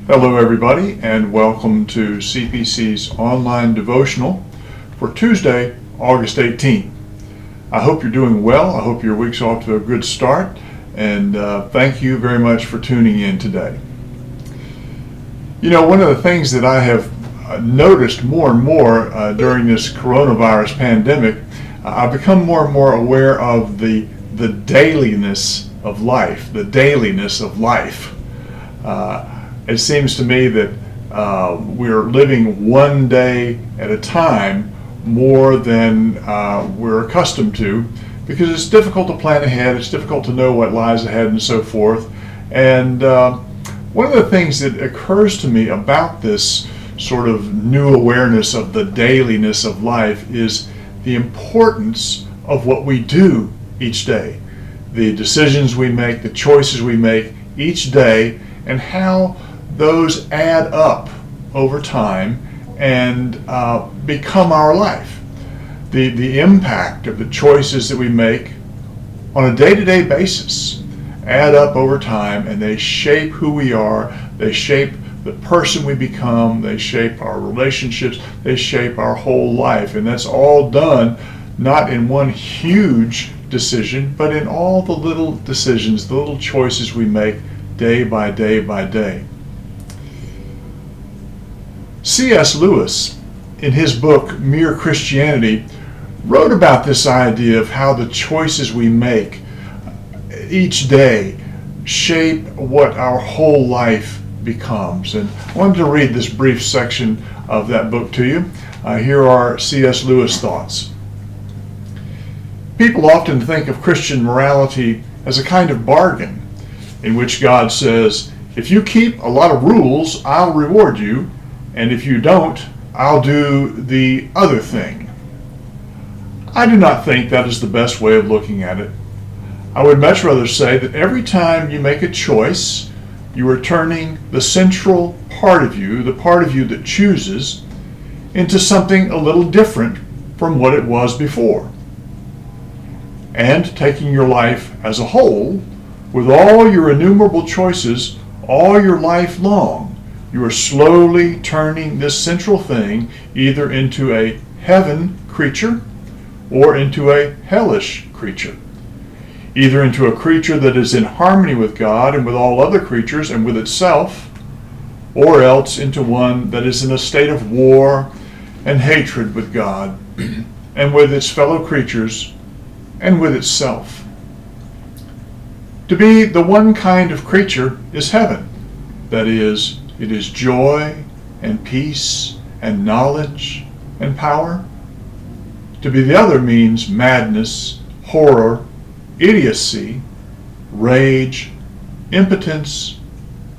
Hello everybody, and welcome to CPC's online devotional for Tuesday, August 18th. I hope you're doing well. I hope your week's off to a good start, and thank you very much for tuning in today. You know, one of the things that I have noticed more and more during this coronavirus pandemic, I've become more and more aware of the dailiness of life, It seems to me that we're living one day at a time more than we're accustomed to, because it's difficult to plan ahead, it's difficult to know what lies ahead and so forth. And one of the things that occurs to me about this sort of new awareness of the dailiness of life is the importance of what we do each day, the decisions we make, the choices we make each day, and how those add up over time and become our life. The impact of the choices that we make on a day-to-day basis add up over time, and they shape who we are, they shape the person we become, they shape our relationships, they shape our whole life. And that's all done not in one huge decision, but in all the little decisions, the little choices we make day by day by day. C.S. Lewis, in his book Mere Christianity, wrote about this idea of how the choices we make each day shape what our whole life becomes. And I wanted to read this brief section of that book to you. Here are C.S. Lewis' thoughts. People often think of Christian morality as a kind of bargain in which God says, if you keep a lot of rules, I'll reward you, and if you don't, I'll do the other thing. I do not think that is the best way of looking at it. I would much rather say that every time you make a choice, you are turning the central part of you, the part of you that chooses, into something a little different from what it was before. And taking your life as a whole, with all your innumerable choices, all your life long, you are slowly turning this central thing either into a heaven creature or into a hellish creature. Either into a creature that is in harmony with God and with all other creatures and with itself, or else into one that is in a state of war and hatred with God and with its fellow creatures and with itself. To be the one kind of creature is heaven. That is, it is joy and peace and knowledge and power. To be the other means madness, horror, idiocy, rage, impotence,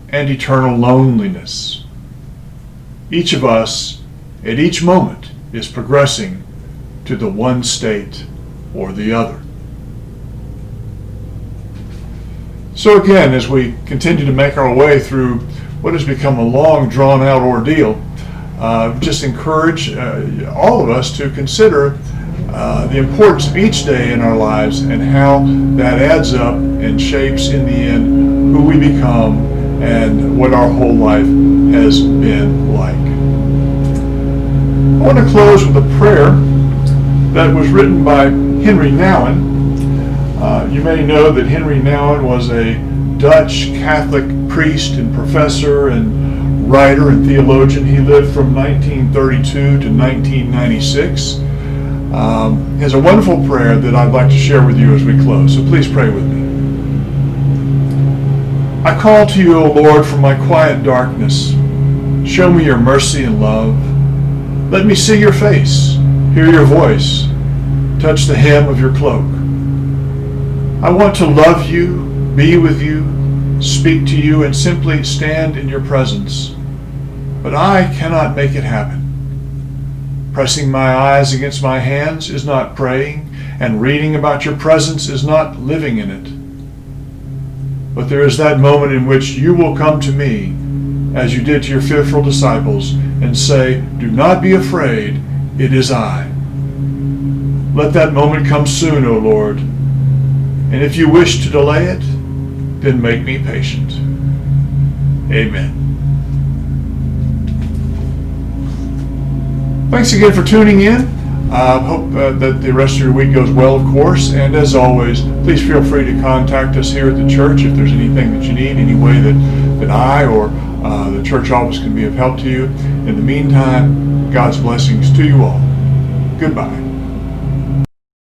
and eternal loneliness. Each of us, at each moment, is progressing to the one state or the other. So again, as we continue to make our way through what has become a long, drawn-out ordeal, just encourage all of us to consider the importance of each day in our lives and how that adds up and shapes in the end who we become and what our whole life has been like. I want to close with a prayer that was written by Henry Nouwen. You may know that Henry Nouwen was a Dutch Catholic priest and professor and writer and theologian. He lived from 1932 to 1996. He has a wonderful prayer that I'd like to share with you as we close, so please pray with me. I call to you, O Lord, from my quiet darkness. Show me your mercy and love. Let me see your face, hear your voice, touch the hem of your cloak. I want to love you, be with you, speak to you, and simply stand in your presence. But I cannot make it happen. Pressing my eyes against my hands is not praying, and reading about your presence is not living in it. But there is that moment in which you will come to me, as you did to your fearful disciples, and say, do not be afraid, it is I. Let that moment come soon, O Lord. And if you wish to delay it, then make me patient. Amen. Thanks again for tuning in. Hope that the rest of your week goes well, of course. And as always, please feel free to contact us here at the church if there's anything that you need, any way that I or the church office can be of help to you. In the meantime, God's blessings to you all. Goodbye.